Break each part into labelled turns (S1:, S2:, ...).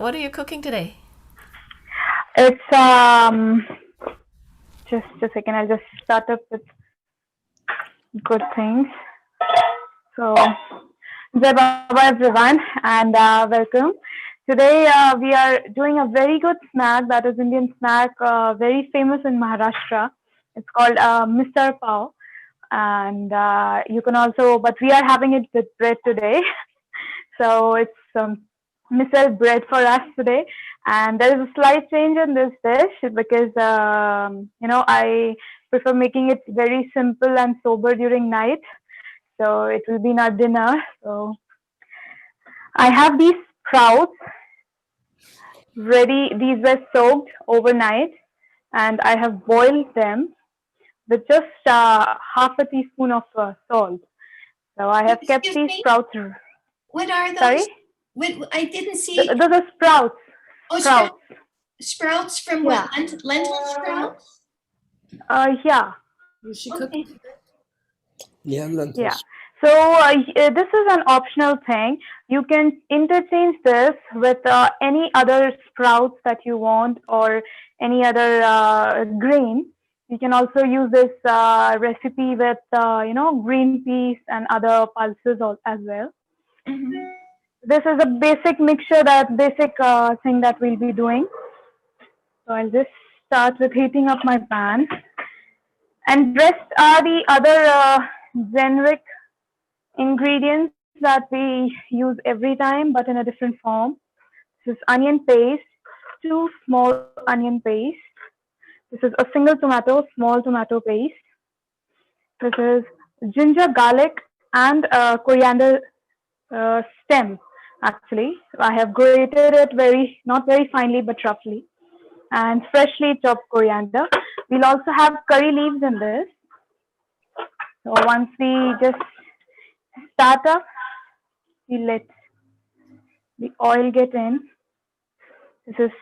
S1: What are you cooking today?
S2: It's just a second. I'll just start up with good things. So, Jai Baba everyone, and welcome. Today we are doing a very good snack that is Indian snack, very famous in Maharashtra. It's called Misal Pav, and you can also, but we are having it with bread today. So it's misal bread for us today. And there is a slight change in this dish because, I prefer making it very simple and sober during night. So it will be in our dinner. So I have these sprouts ready. These were soaked overnight and I have boiled them with just half a teaspoon of salt. So I have kept
S3: Excuse
S2: these
S3: me.
S2: sprouts.
S3: What are
S2: Sorry?
S3: those? What I didn't see.
S2: Those are sprouts.
S3: Oh,
S2: Sprouts.
S3: sprouts from what?
S2: Yeah.
S3: Lentil sprouts.
S2: Yeah.
S4: Is she
S3: Okay.
S4: cooking? Yeah,
S2: Yeah.
S4: lentils.
S2: So this is an optional thing. You can interchange this with any other sprouts that you want or any other grain. You can also use this recipe with green peas and other pulses as well.
S3: Mm-hmm.
S2: This is a basic mixture, that basic thing that we'll be doing. So I'll just start with heating up my pan. And rest are the other generic ingredients that we use every time, but in a different form. This is onion paste, two small onion paste. This is a single tomato, small tomato paste. This is ginger, garlic, and coriander stem. Actually, I have grated it not very finely, but roughly, and freshly chopped coriander. We'll also have curry leaves in this. So once we just start up, we let the oil get in. This is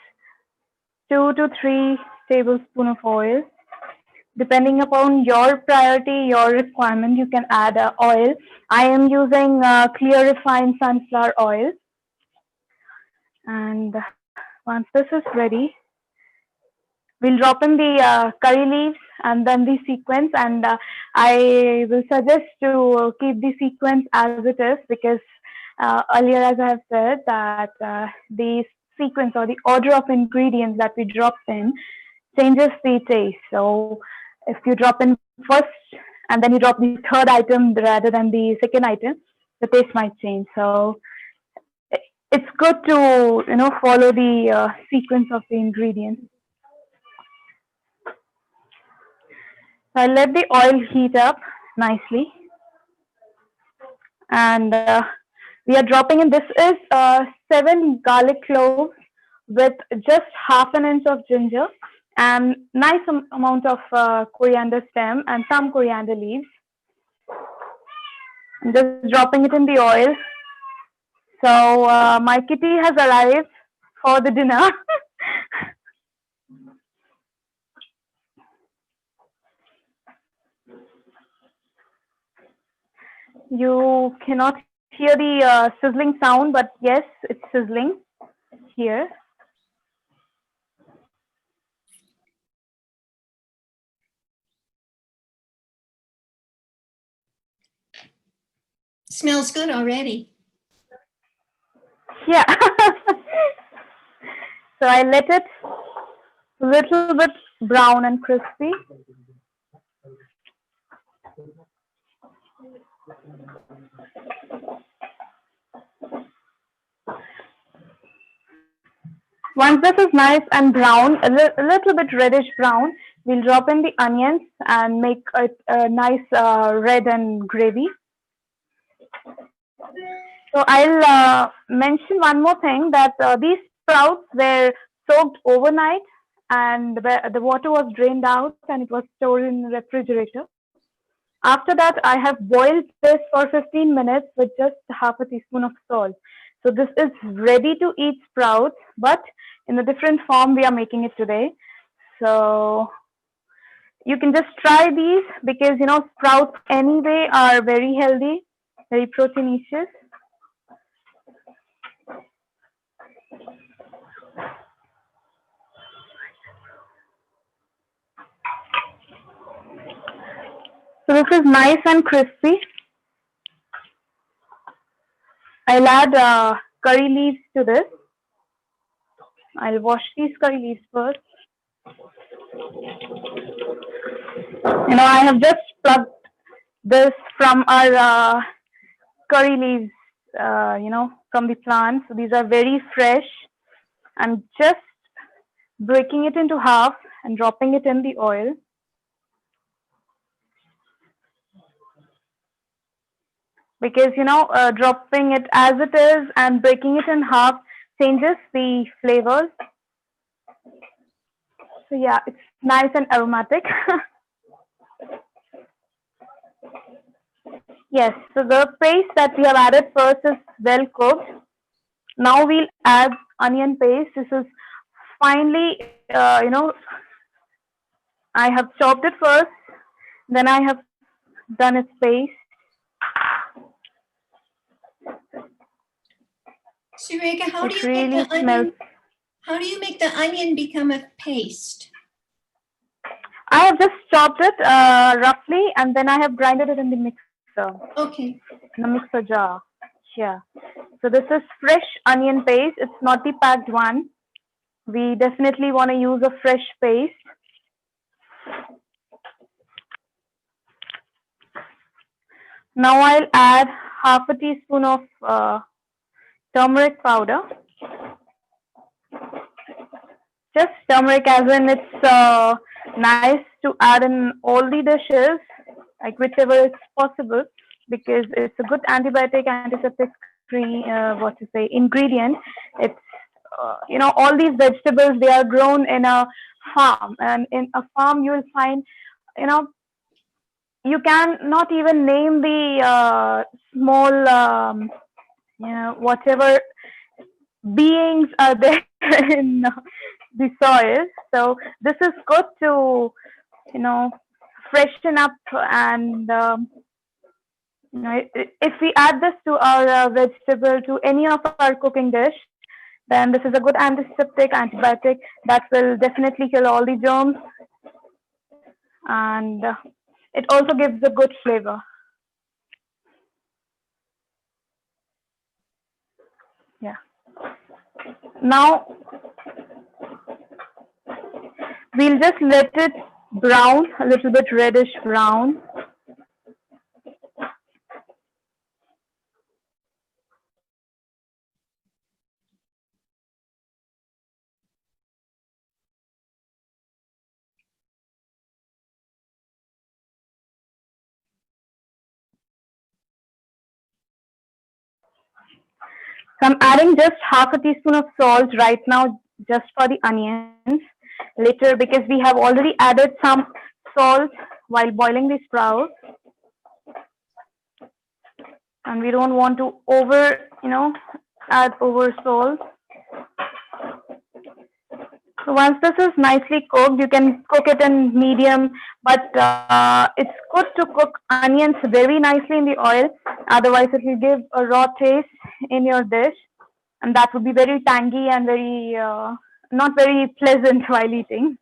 S2: 2 to 3 tablespoons of oil. Depending upon your priority, your requirement, you can add oil. I am using clear refined sunflower oil. And once this is ready, we'll drop in the curry leaves and then the sequence. And I will suggest to keep the sequence as it is because earlier, as I have said, that the sequence or the order of ingredients that we drop in changes the taste. So if you drop in first and then you drop the third item rather than the second item, the taste might change. So it's good to follow the sequence of the ingredients. So I let the oil heat up nicely, and we are dropping in. This is 7 garlic cloves with just half an inch of ginger and nice amount of coriander stem and some coriander leaves. I'm just dropping it in the oil. So my kitty has arrived for the dinner. You cannot hear the sizzling sound, but yes, it's sizzling here.
S3: Smells good already.
S2: Yeah. So I let it a little bit brown and crispy. Once this is nice and brown, a little bit reddish brown, we'll drop in the onions and make it a nice red and gravy. So I'll mention one more thing, that these sprouts were soaked overnight and the water was drained out and it was stored in the refrigerator. After that, I have boiled this for 15 minutes with just half a teaspoon of salt. So this is ready to eat sprouts, but in a different form we are making it today. So you can just try these because sprouts anyway are very healthy, very proteinaceous. is nice and crispy, I'll add curry leaves to this. I'll wash these curry leaves first. I have just plucked this from our curry leaves, from the plant. So these are very fresh. I'm just breaking it into half and dropping it in the oil. Because, dropping it as it is and breaking it in half changes the flavors. So yeah, it's nice and aromatic. Yes, so the paste that we have added first is well cooked. Now we'll add onion paste. This is finely, I have chopped it first, then I have done its paste.
S3: Surekha, how do
S2: It
S3: you make
S2: really
S3: the
S2: smells.
S3: onion? How do you make the onion become a paste?
S2: I have just chopped it roughly, and then I have grinded it in the mixer,
S3: Okay.
S2: in the mixer jar. Yeah. So this is fresh onion paste. It's not the packed one. We definitely want to use a fresh paste. Now I'll add half a teaspoon of turmeric powder. Just turmeric, as in it's nice to add in all the dishes, like whichever is possible, because it's a good antibiotic, antiseptic ingredient. It's all these vegetables, they are grown in a farm, and in a farm you will find, you can not even name the small whatever beings are there in the soil. So this is good to freshen up, and if we add this to our vegetable, to any of our cooking dish, then this is a good antiseptic, antibiotic that will definitely kill all the germs, and it also gives a good flavor. Yeah. Now we'll just let it brown, a little bit reddish brown. So I'm adding just half a teaspoon of salt right now, just for the onions. Later, because we have already added some salt while boiling the sprouts, and we don't want to add over salt. So once this is nicely cooked, you can cook it in medium, but it's good to cook onions very nicely in the oil. Otherwise, it will give a raw taste in your dish, and that would be very tangy and very not very pleasant while eating.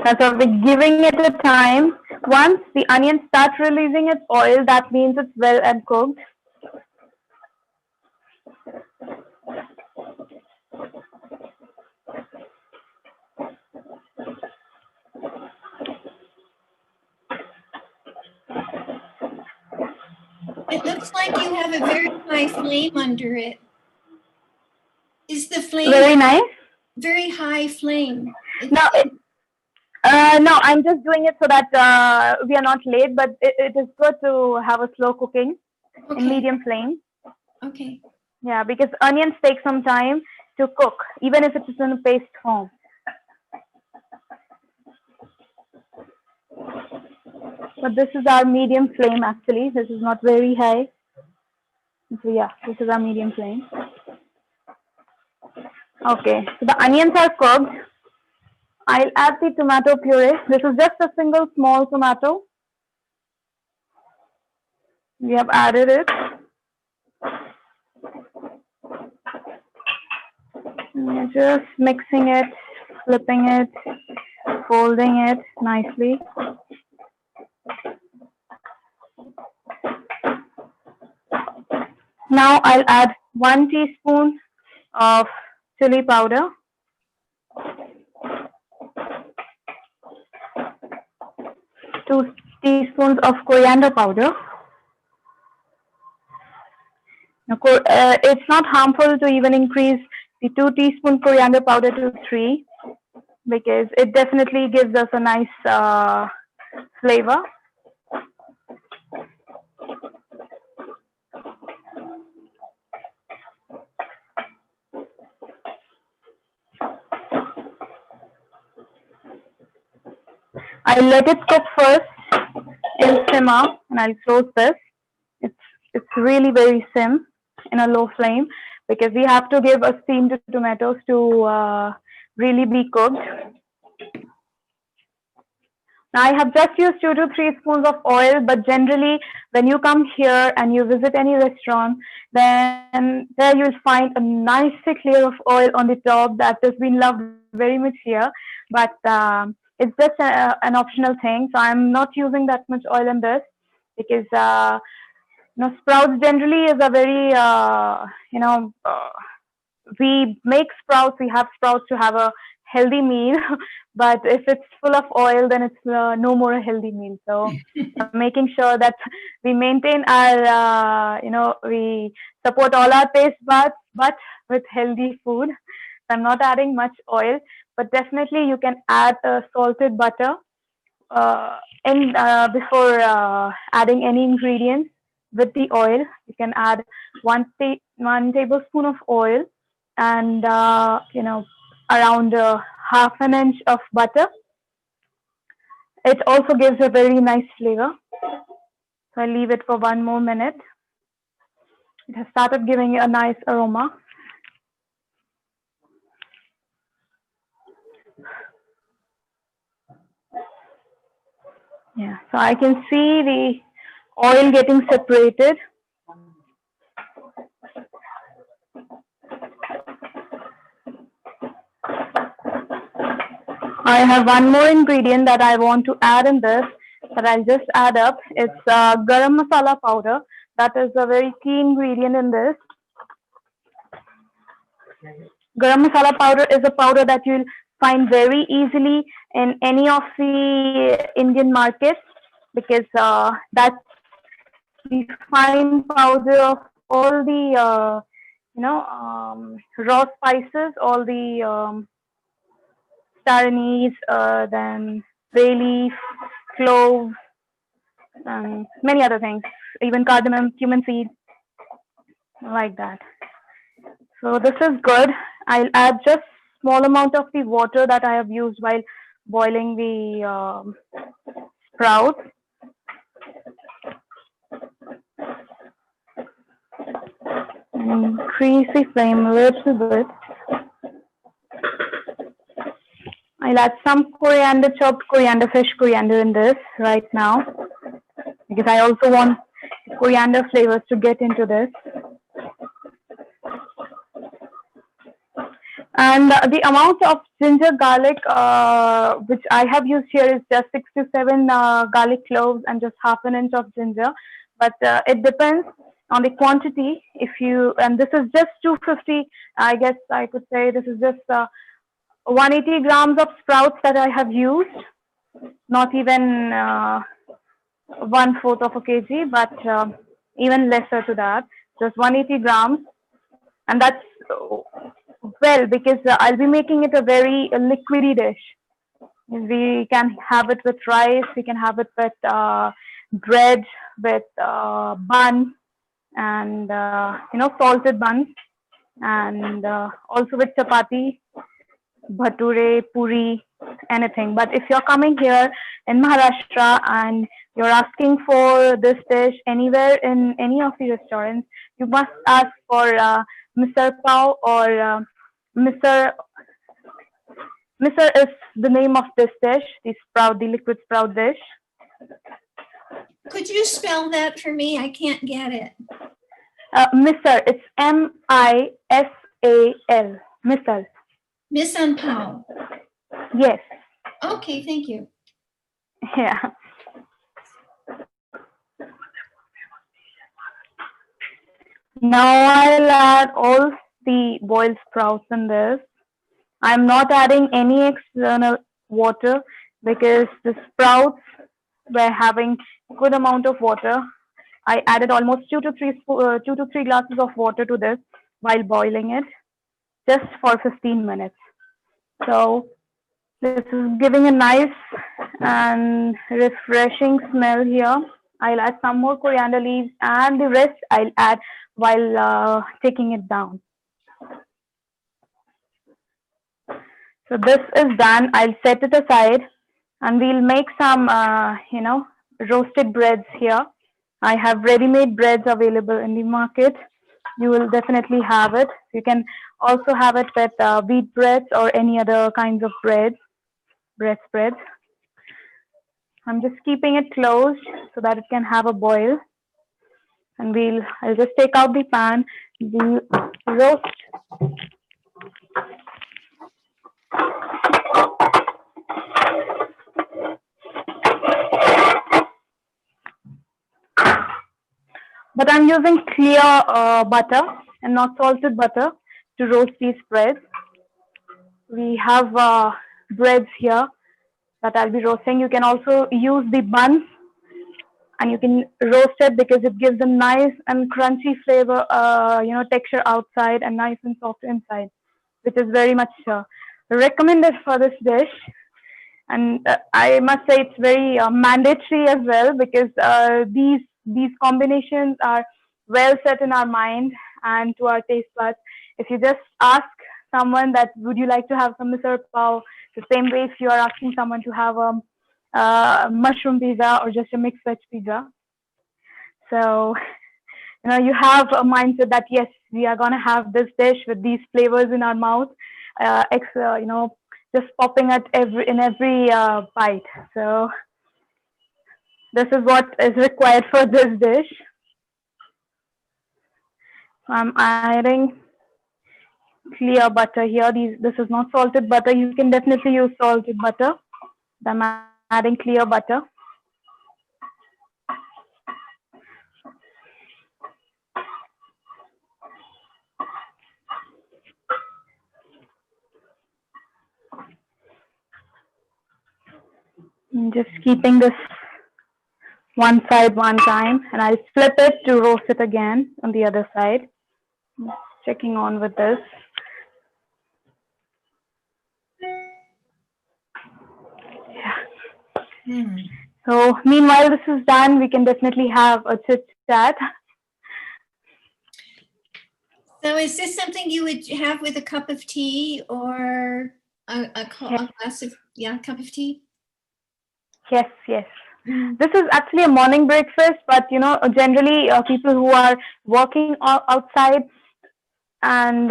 S2: So we're giving it a time. Once the onion starts releasing its oil, that means it's well and cooked.
S3: It looks like you have a very high flame under it. Is the flame
S2: Very nice.
S3: very high flame?
S2: No, I'm just doing it so that we are not late, but it is good to have a slow cooking in medium flame.
S3: Okay.
S2: Yeah, because onions take some time to cook, even if it is in a paste form. But this is our medium flame actually. This is not very high. So yeah, this is our medium flame. Okay, so the onions are cooked. I'll add the tomato puree. This is just a single small tomato. We have added it. You're just mixing it, flipping it, folding it nicely. Now I'll add 1 teaspoon of chili powder, 2 teaspoons of coriander powder. Now, it's not harmful to even increase the 2 teaspoon coriander powder to 3 because it definitely gives us a nice flavor. I'll let it cook first in simmer and I'll close this. It's really very sim in a low flame because we have to give a steam to tomatoes to really be cooked. Now I have just used 2 to 3 spoons of oil, but generally when you come here and you visit any restaurant, then there you'll find a nice thick layer of oil on the top that has been loved very much here. But it's just an optional thing. So I'm not using that much oil in this because sprouts generally is a very we make sprouts, we have sprouts to have a healthy meal, but if it's full of oil, then it's no more a healthy meal. So making sure that we maintain our, we support all our taste buds, but with healthy food. So I'm not adding much oil, but definitely you can add salted butter before adding any ingredients with the oil. You can add 1 tablespoon of oil and around half an inch of butter. It also gives a very nice flavor. So I leave it for 1 more minute. It has started giving a nice aroma. Yeah, so I can see the oil getting separated. I have 1 more ingredient that I want to add in this that I'll just add up. It's garam masala powder. That is a very key ingredient in this. Garam masala powder is a powder that you'll find very easily in any of the Indian markets because that's the fine powder of all the raw spices, all the star anise, then bay leaf, cloves, and many other things, even cardamom, cumin seed, like that. So this is good. I'll add just small amount of the water that I have used while boiling the sprouts. Increase the flame a little bit. I'll add some coriander, chopped coriander, fresh coriander in this right now because I also want coriander flavors to get into this. And the amount of ginger garlic which I have used here is just 6 to 7 garlic cloves and just half an inch of ginger. But it depends on the quantity. And this is just 250, I guess I could say this is just 180 grams of sprouts that I have used, not even 1/4 of a kg, but even lesser to that, just 180 grams. And that's well because I'll be making it a very liquidy dish. We can have it with rice, we can have it with bread, with bun, and salted buns, and also with chapati, bhature, puri, anything. But if you're coming here in Maharashtra and you're asking for this dish anywhere in any of the restaurants, you must ask for Misal Pav or Misal. Misal is the name of this dish, the liquid sprout dish.
S3: Could you spell that for me? I can't get it.
S2: Misal, it's MISAL. Misal.
S3: Misal Pav.
S2: Yes.
S3: Okay, thank you.
S2: Yeah. Now I'll add all the boiled sprouts in this. I'm not adding any external water because the sprouts were having good amount of water. I added almost 2 to 3 glasses of water to this while boiling it just for 15 minutes. So this is giving a nice and refreshing smell here. I'll add some more coriander leaves and the rest I'll add while taking it down. So this is done. I'll set it aside and we'll make some, roasted breads here. I have ready-made breads available in the market. You will definitely have it. You can also have it with wheat breads or any other kinds of bread spreads. I'm just keeping it closed so that it can have a boil. And I'll just take out the pan. We'll roast. But I'm using clear butter and not salted butter to roast these breads. We have breads here that I'll be roasting. You can also use the buns and you can roast it because it gives a nice and crunchy flavor, texture outside and nice and soft inside, which is very much recommended for this dish. And I must say it's very mandatory as well because these combinations are well set in our mind and to our taste buds. If you just ask someone that would you like to have some misal pav, the same way if you are asking someone to have a mushroom pizza or just a mixed veg pizza. So you have a mindset that yes, we are gonna have this dish with these flavors in our mouth, just popping at every bite. So this is what is required for this dish. I'm adding clear butter here. This is not salted butter. You can definitely use salted butter. I'm adding clear butter. I'm just keeping this one side one time and I'll flip it to roast it again on the other side. Checking on with this. Yeah. So meanwhile this is done, we can definitely have a chit chat.
S3: So is this something you would have with a cup of tea or a glass of, cup of tea?
S2: Yes. This is actually a morning breakfast, but generally people who are working outside and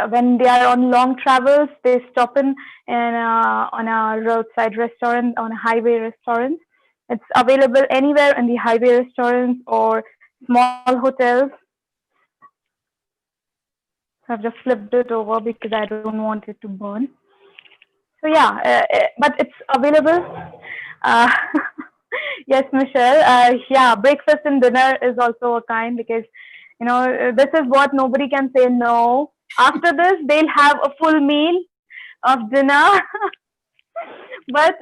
S2: when they are on long travels, they stop in on a roadside restaurant, on a highway restaurant. It's available anywhere in the highway restaurants or small hotels. So I've just flipped it over because I don't want it to burn. So yeah, but it's available. Uh, yes, Michelle. Yeah, breakfast and dinner is also a kind because this is what nobody can say no. After this, they'll have a full meal of dinner, but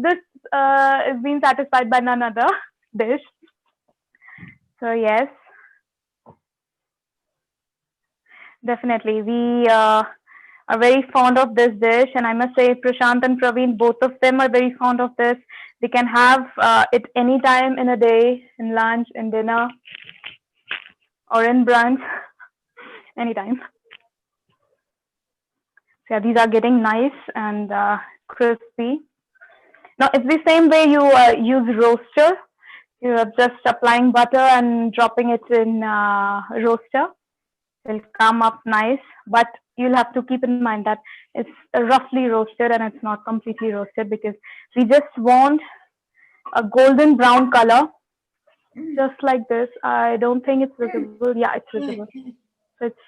S2: this is being satisfied by none other dish. So yes, definitely we are very fond of this dish, and I must say Prashant and Praveen, both of them are very fond of this. They can have it any time in a day, in lunch, in dinner, or in brunch, anytime. So yeah, these are getting nice and crispy. Now it's the same way you use roaster. You are just applying butter and dropping it in roaster. It'll come up nice, but you'll have to keep in mind that it's roughly roasted and it's not completely roasted because we just want a golden brown color, just like this. I don't think it's visible. Yeah, it's visible. So it's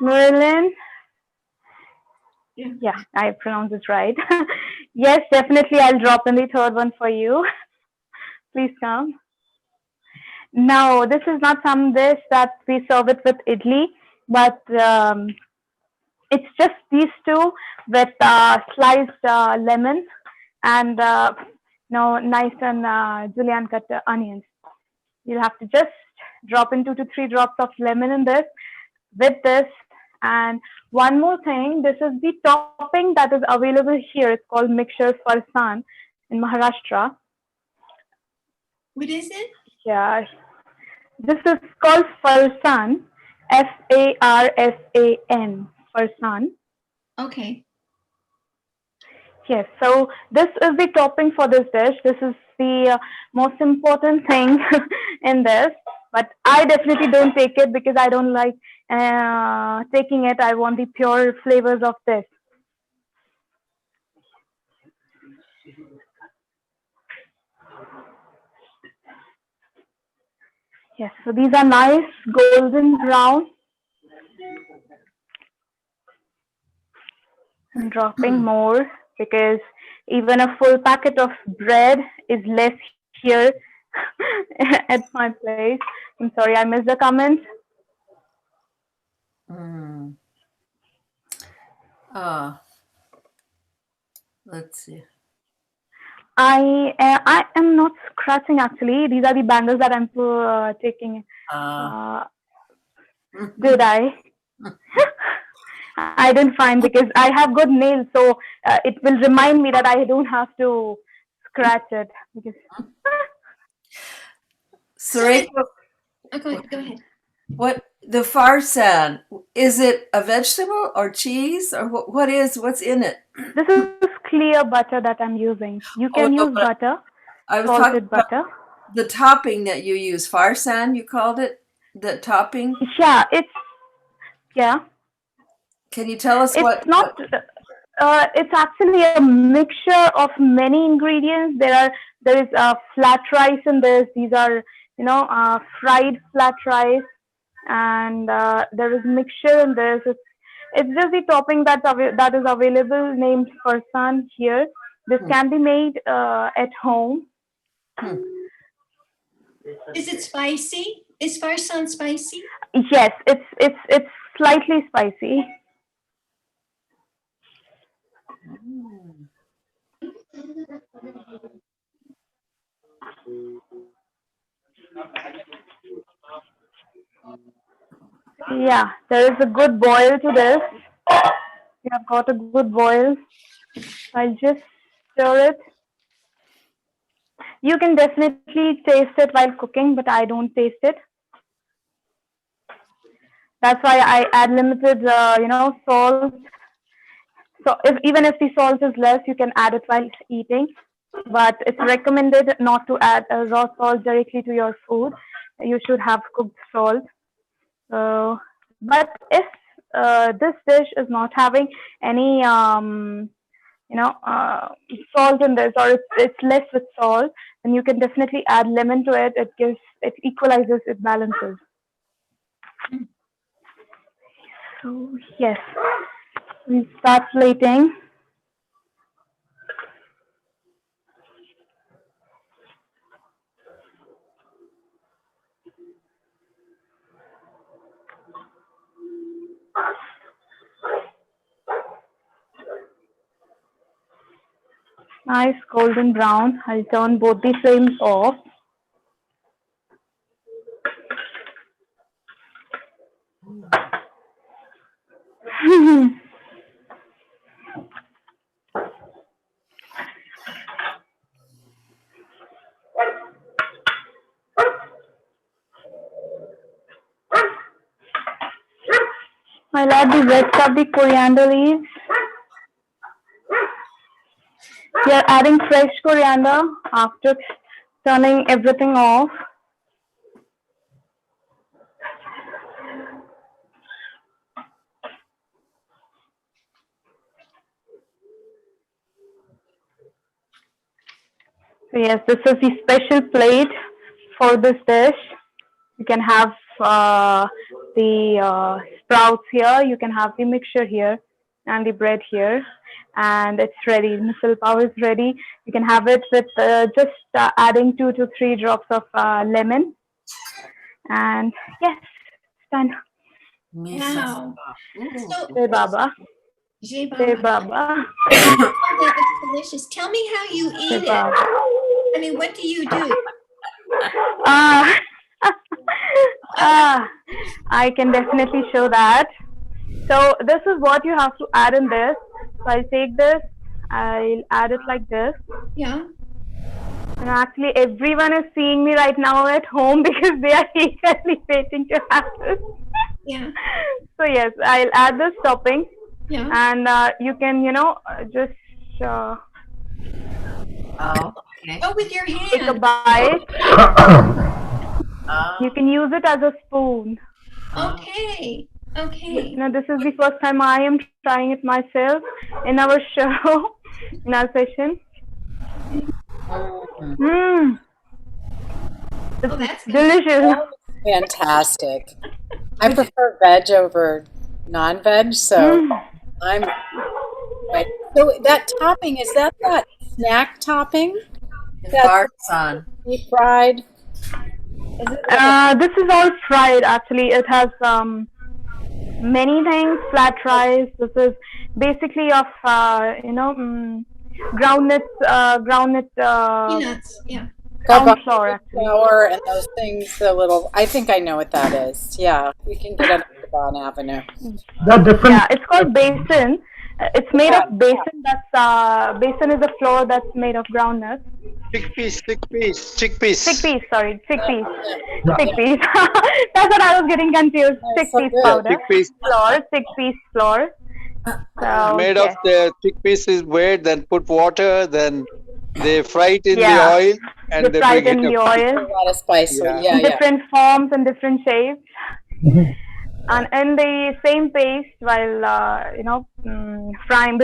S2: Marilyn.
S3: Yeah.
S2: Yeah, I pronounced it right. Yes, definitely. I'll drop in the third one for you. Please come. No, this is not some dish that we serve it with idli, but it's just these two with sliced lemon and nice and julienne cut onions. You'll have to just drop in 2 to 3 drops of lemon in this with this. And one more thing, this is the topping that is available here. It's called mixture farsan in Maharashtra.
S3: What is it?
S2: Yeah, this is called farsan, Farsan, farsan.
S3: Okay.
S2: Yes, so this is the topping for this dish. This is the most important thing in this. But I definitely don't take it because I don't like taking it. I want the pure flavors of this. Yes, so these are nice golden brown. I'm dropping more because even a full packet of bread is less here at my place. I'm sorry, I missed the comment.
S4: Mm. Uh, let's see.
S2: I am not scratching actually. These are the bangles that I'm taking. Did I? I didn't find because I have good nails, so it will remind me that I don't have to scratch it. Because
S4: Surekha,
S3: Go ahead.
S4: what the farsan, is it a vegetable or cheese or what's in it?
S2: this is clear butter that I'm using. You
S4: Oh
S2: can
S4: no,
S2: use
S4: but
S2: butter,
S4: I was talking
S2: salted
S4: about
S2: butter.
S4: the topping that you use. Farsan, you called it? The topping?
S2: Yeah, yeah.
S4: Can you tell us
S2: It's
S4: what
S2: not. It's actually a mixture of many ingredients. There is flat rice in this. These are fried flat rice, and there is mixture in this. It's just the topping that is available named farsan here. This
S4: Hmm.
S2: can be made at home.
S4: Hmm.
S3: Is it spicy? Is farsan spicy?
S2: Yes, it's slightly spicy.
S4: Mm.
S2: Yeah, there is a good boil to this. We have got a good boil. I'll just stir it. You can definitely taste it while cooking, but I don't taste it. That's why I add limited, salt. So even if the salt is less, you can add it while eating. But it's recommended not to add raw salt directly to your food. You should have cooked salt. But if this dish is not having any salt in this, or it's less with salt, then you can definitely add lemon to it. It equalizes, it balances. So yes, we start plating. Nice golden brown. I'll turn both the flames off. I'll add the rest of the coriander leaves. We are adding fresh coriander after turning everything off. So yes, this is the special plate for this dish. You can have the sprouts here. You can have the mixture here and the bread here, and it's ready. Misal pav is ready. You can have it with just adding 2 to 3 drops of lemon, and yes, it's done.
S3: Wow. So,
S2: Jai Baba,
S3: Jai
S2: Jai
S3: Baba.
S2: Baba,
S3: Oh, that looks delicious. Tell me how you
S2: Jai
S3: eat it.
S2: Baba.
S3: I mean, what do you do?
S2: Uh, I can definitely show that. So this is what you have to add in this. So I'll take this, I'll add it like this.
S3: Yeah.
S2: And actually everyone is seeing me right now at home because they are eagerly waiting to have this.
S3: Yeah.
S2: So yes, I'll add this topping,
S3: Yeah.
S2: and you can, just
S4: Oh, okay.
S3: Oh, with your
S2: take a
S3: hand.
S2: bite.
S4: Oh,
S2: You can use it as a spoon.
S3: Okay. Okay.
S2: This is the first time I am trying it myself in our show, in our session. Mmm,
S3: Oh, that's good.
S2: delicious.
S1: Fantastic. I prefer veg over non-veg, so
S2: Mm.
S1: I'm right. So that topping, is that snack topping?
S4: the
S1: That's
S4: farsan.
S1: deep fried? Is it like
S2: This is all fried actually. It has many things, flat rice. This is basically of, groundnut
S3: Peanuts. Yeah.
S2: ground flour actually.
S1: flour and those things, the little, I think I know what that is. Yeah, we can get it on Devon Avenue.
S5: The different.
S2: Yeah, it's called basin. It's made of basin. Basin is a flour that's made of groundnuts.
S6: Chickpeas.
S2: Chickpeas, sorry, chickpeas.
S5: Yeah.
S2: Chickpeas. That's what I was getting confused.
S1: That's so
S2: Chickpeas
S1: good.
S2: powder.
S6: Chickpeas
S2: Flour, chickpeas flour. So,
S6: made
S2: yes.
S6: of the chickpeas is weighed, then put water, then they fry it in
S2: Yeah.
S6: the oil, and
S2: They
S6: they
S2: fry
S6: bring
S2: it in
S6: it
S2: the
S6: up.
S2: oil
S1: A lot of spice.
S6: Yeah.
S1: Yeah,
S2: in
S1: yeah.
S2: different forms and different shapes. And in the same paste, while frying,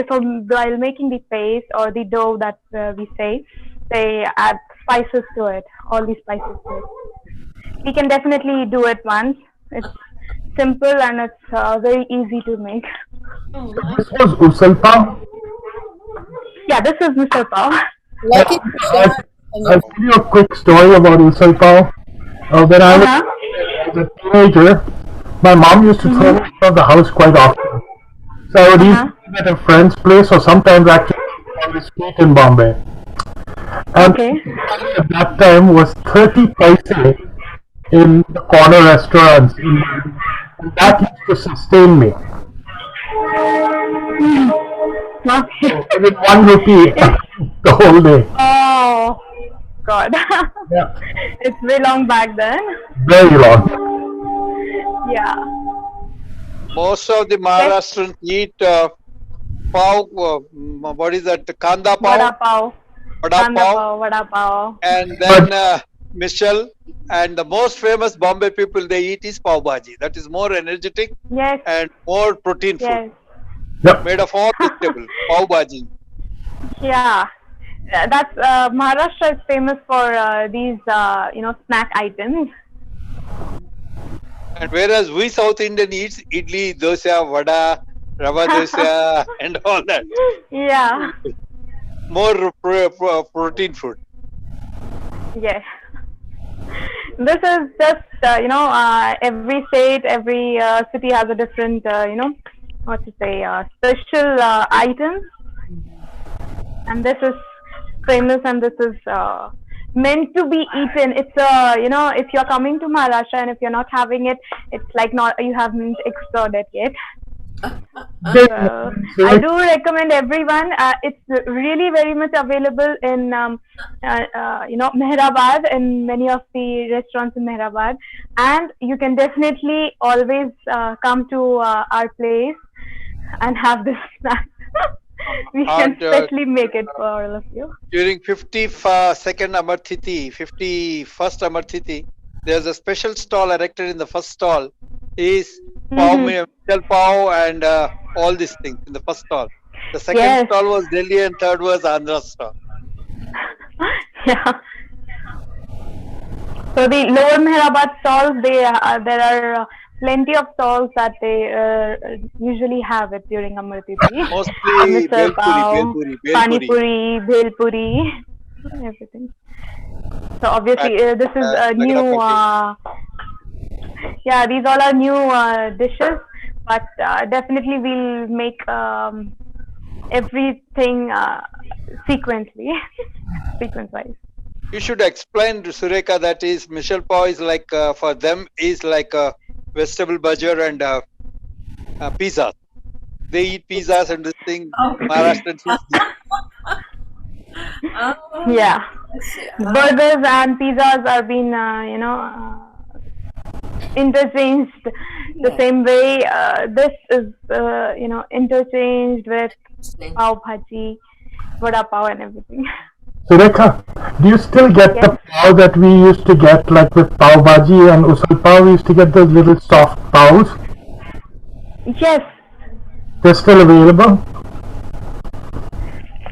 S2: while making the paste or the dough that we say, they add spices to it. All these spices to it. We can definitely do it once. It's simple and it's very easy to make.
S3: Oh, wow.
S5: This was Misal Pav.
S2: Yeah, this is Misal Pav.
S1: Like it,
S5: I'll tell you a quick story about Misal Pav. When I was a teenager, my mom used to throw me out of the house quite often. So I would either live at a friend's place or sometimes actually on the street in Bombay. And
S2: Okay.
S5: at that time was 30 paise in the corner restaurants. And that used to sustain me.
S2: Okay.
S5: So with 1 rupee the whole day.
S2: Oh, God.
S5: Yeah,
S2: It's way long back then.
S5: very long.
S2: Yeah.
S6: Most of the Maharashtrians eat pav. What is that? Kanda
S2: Vada
S6: pav,
S2: pav.
S6: vada
S2: Kanda
S6: pav,
S2: pav, vada pav.
S6: and then Michel. And the most famous Bombay people they eat is pav bhaji. That is more energetic
S2: Yes,
S6: and more protein food,
S2: yes.
S5: Yep.
S6: made of all vegetables. Pav bhaji.
S2: Yeah. That's Maharashtra is famous for these snack items.
S6: And whereas we South Indian eats idli, dosa, vada, rava dosa, and all that.
S2: Yeah.
S6: More protein food.
S2: Yes. This is just every state, every city has a different special items, and this is famous and this is meant to be eaten. It's if you're coming to Maharashtra and if you're not having it, it's like not you haven't explored it yet. So I do recommend everyone. It's really very much available in Mehrabad, in many of the restaurants in Mehrabad, and you can definitely always come to our place and have this snack. We can
S6: And,
S2: specially make it for all of you.
S6: During 52nd Amarthiti, 51st Amarthiti, there's a special stall erected in the first stall. Is pav, Misal Pav, and all these things in the first stall. The second
S2: Yes.
S6: stall was Delhi, and third was Andhra stall.
S2: Yeah. So the lower Mehrabad stalls, there are plenty of stalls that they usually have it during Amar Tithi.
S6: Mostly
S2: Misal Pav,
S6: Belpuri.
S2: Pani Puri, Bhel Puri, everything. So obviously this is a new, yeah, these all are new dishes, but definitely we'll make everything sequence-wise.
S6: You should explain to Surekha that is Misal Pav is like for them is like a vegetable burger and pizza. They eat pizzas and this thing. Maharashtrians eat this.
S2: Yeah, burgers and pizzas are being, interchanged the same way. This is, interchanged with pav bhaji, vada pav, and everything.
S5: Surekha, do you still get the pav that we used to get, like with pav bhaji and usal pav? We used to get those little soft pavs.
S2: Yes.
S5: They're still available.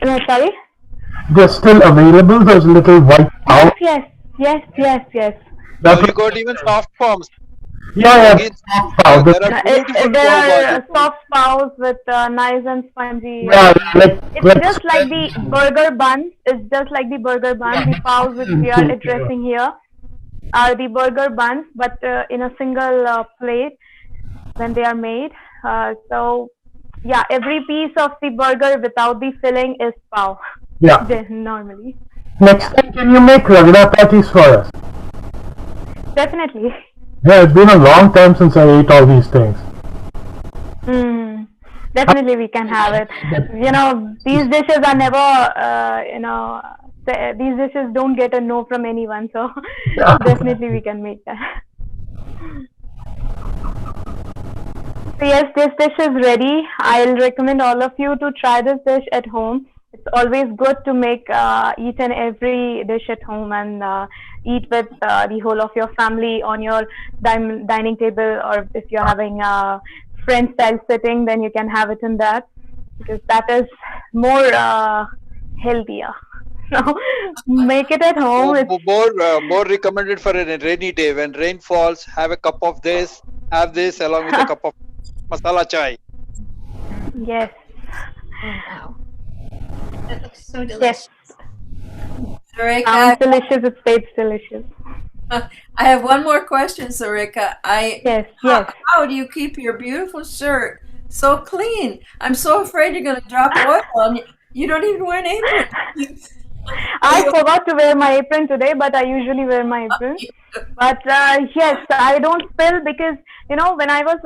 S2: No, sorry.
S5: They're still available. Those little white pavs.
S2: Yes.
S6: Now you got even soft forms.
S5: Yeah,
S6: Again,
S5: soft pav.
S6: there are beautiful
S2: There
S6: pav
S2: are
S6: bhajis.
S2: soft paws with nice and spongy.
S5: Yeah,
S2: It's just like the burger buns. It's just like the burger buns. The paws which we are addressing here are the burger buns, but in a single plate when they are made. So, yeah, every piece of the burger without the filling is pav.
S5: Yeah.
S2: Normally.
S5: Next time, can you make ragda patties for us?
S2: Definitely.
S5: Yeah, it's been a long time since I ate all these things.
S2: Definitely we can have it. These dishes are never, these dishes don't get a no from anyone. So definitely we can make that. So yes, this dish is ready. I'll recommend all of you to try this dish at home. It's always good to make each and every dish at home and eat with the whole of your family on your dining table, or if you're having friend style sitting, then you can have it in that, because that is more healthier. So make it at home.
S6: More recommended for a rainy day. When rain falls, have a cup of this. Have this along with a cup of masala chai.
S2: Yes.
S3: Oh, wow. That looks so delicious.
S2: Yes.
S4: Surekha,
S2: Sounds delicious. It tastes delicious.
S4: I have one more question, Surekha.
S2: Yes.
S4: How do you keep your beautiful shirt so clean? I'm so afraid you're going to drop oil on you. You don't even wear an apron.
S2: I forgot to wear my apron today, but I usually wear my apron. But yes, I don't spill because when I was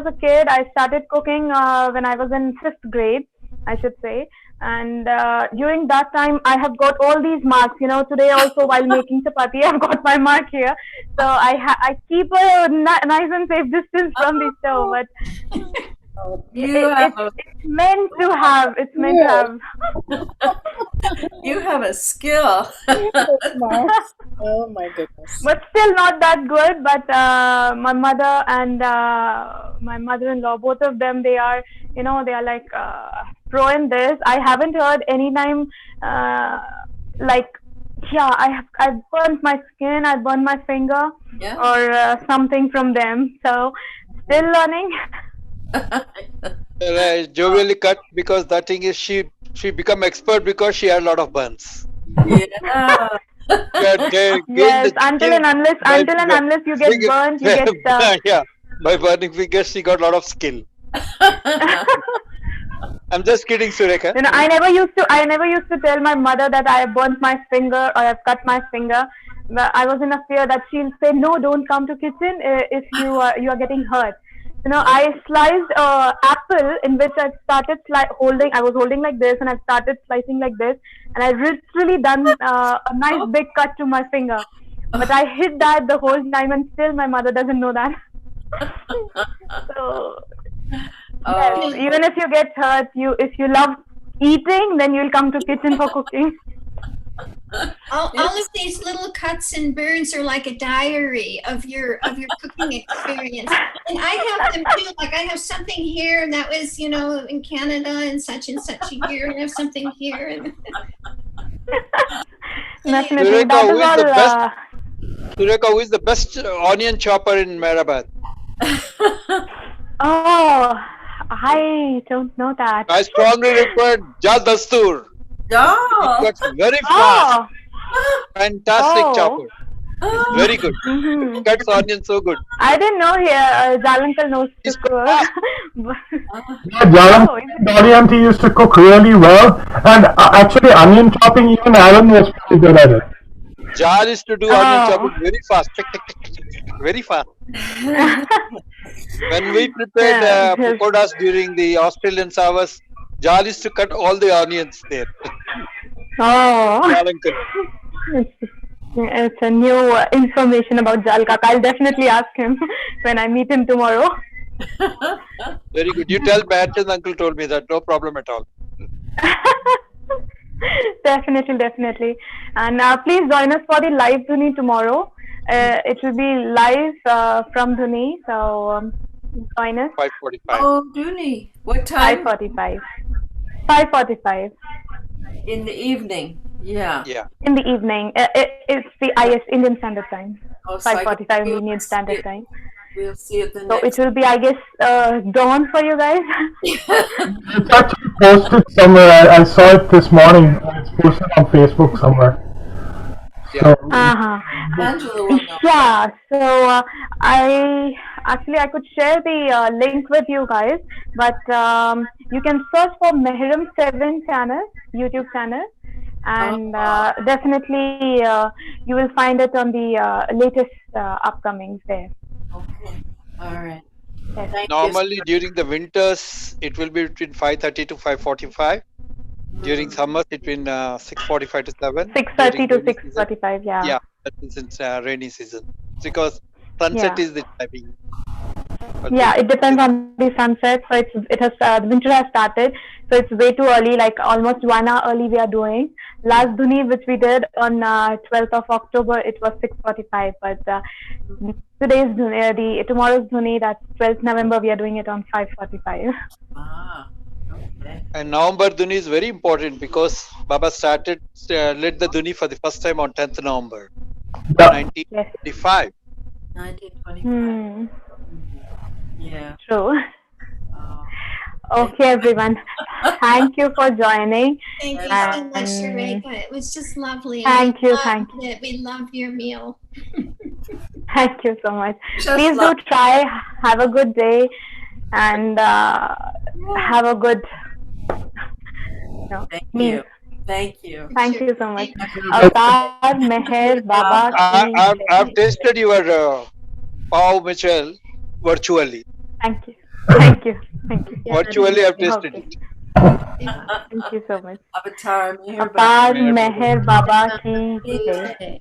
S2: a kid, I started cooking when I was in 5th grade, I should say. And during that time, I have got all these marks. Today also while making chapati, I've got my mark here. So I keep a nice and safe distance from the stove. But it's meant to have. It's meant to have.
S4: You have a skill.
S1: Oh my goodness.
S2: But still not that good. But my mother and my mother-in-law, both of them, they are like pro in this. I haven't heard any time I've burnt my skin, I burned my finger, or something from them. So still learning.
S6: Jovially cut, because that thing is she become expert because she had a lot of burns.
S4: Yeah.
S2: Yes, until and unless you get burnt, you get
S6: yeah, by burning fingers she got a lot of skill. I'm just kidding, Surekha.
S2: I never used to tell my mother that I have burnt my finger or I've cut my finger. I was in a fear that she'll say, no, don't come to kitchen if you are getting hurt. I sliced apple in which I started holding. I was holding like this, and I started slicing like this, and I literally done a nice big cut to my finger. But I hid that the whole time, and still my mother doesn't know that. So yes, even if you get hurt, if you love eating, then you'll come to kitchen for cooking.
S3: All of these little cuts and burns are like a diary of your cooking experience, and I have them too. Like I have something here that was in Canada in such and such a year, and I have something here. And
S2: Definitely,
S6: Surekha, who is the best onion chopper in Mehrabad?
S2: Oh, I don't know that.
S6: I strongly request Jal Dastur. It
S4: Oh.
S6: cuts very fast.
S2: Oh,
S6: Fantastic
S2: oh.
S6: chopper. It's very good.
S2: Mm-hmm.
S6: It cuts onions so good.
S2: I didn't know here Jal uncle knows to
S6: He's
S2: cook.
S6: fast.
S5: Yeah, Jalan
S2: Oh, is it?
S5: Dolly auntie used to cook really well, and actually onion chopping, even Alan was pretty good at it.
S6: Jal is to do onion
S2: Oh.
S6: chopping very fast. Tick, tick, tick, tick, tick, tick, very fast. When we prepared
S2: Yeah, just-
S6: pakodas during the Australian hours, Jal used to cut all the onions there.
S2: Oh.
S6: Jal uncle.
S2: It's a new information about Jal Kaka. I'll definitely ask him when I meet him tomorrow.
S6: Very good. You tell Batchan uncle told me that. No problem at all.
S2: Definitely, definitely. And please join us for the live Dhuni tomorrow. It will be live from Dhuni. So join us
S6: 5:45.
S4: Oh, Dooney. What time?
S2: 5:45. 5:45
S4: In the evening. Yeah.
S6: Yeah.
S2: in the evening. It's the IS Indian Standard Time.
S4: Oh, so I
S2: 5:45
S4: guess
S2: Indian Standard Time.
S4: We'll see it the
S2: So
S4: next.
S2: it will be, I guess, dawn for you guys.
S5: It's actually posted somewhere. I saw it this morning. It's posted on Facebook somewhere. So,
S2: Uh-huh.
S4: Angela will know.
S2: Yeah, so I could share the link with you guys, but you can search for Mehram 7 channel, YouTube channel, and definitely you will find it on the latest upcomings there.
S4: Okay. All right.
S2: Yes.
S4: Thank
S6: Normally
S4: you.
S6: during the winters, it will be between 5:30 to 5:45. During summers, between 6:45 to 7.
S2: 6:30
S6: During
S2: to
S6: rainy season,
S2: 6:45, yeah.
S6: yeah, that is in rainy season. Because sunset
S2: Yeah.
S6: is the timing. But
S2: Yeah,
S6: the-
S2: it depends on the sunset. So it has the winter has started, so it's way too early. Like almost 1 hour early, we are doing. Last Dhuni, which we did on 12th of October, it was 6:45. But today's Dhuni, tomorrow's Dhuni, that's 12th November, we are doing it on 5:45.
S4: Ah. Okay.
S6: And November Dhuni is very important because Baba started led the Dhuni for the first time on 10th November
S5: yeah,
S6: 1955.
S4: 1925.
S2: Hmm.
S4: Yeah.
S2: True.
S4: Oh.
S2: Okay, everyone. Thank you for joining.
S3: Thank you so much,
S2: And-
S3: Surekha. It was just lovely.
S2: Thank
S3: We
S2: you,
S3: loved
S2: thank
S3: it. We love your meal.
S2: Thank you so much.
S4: Just
S2: Please do try. Have a good day, and have a good
S4: Thank
S2: meal.
S4: you. Thank you.
S2: Thank you so much.
S3: Thank you.
S2: Avatar Meher Baba ki
S6: I've tasted your pav Mitchell virtually.
S2: Thank you. Thank you. Thank you.
S6: Virtually, I've tasted
S2: Okay.
S6: it.
S2: Thank you so much.
S4: Avatar Meher
S2: Avatar
S6: Meher
S2: Meher Baba ki
S4: Baba.
S2: jai.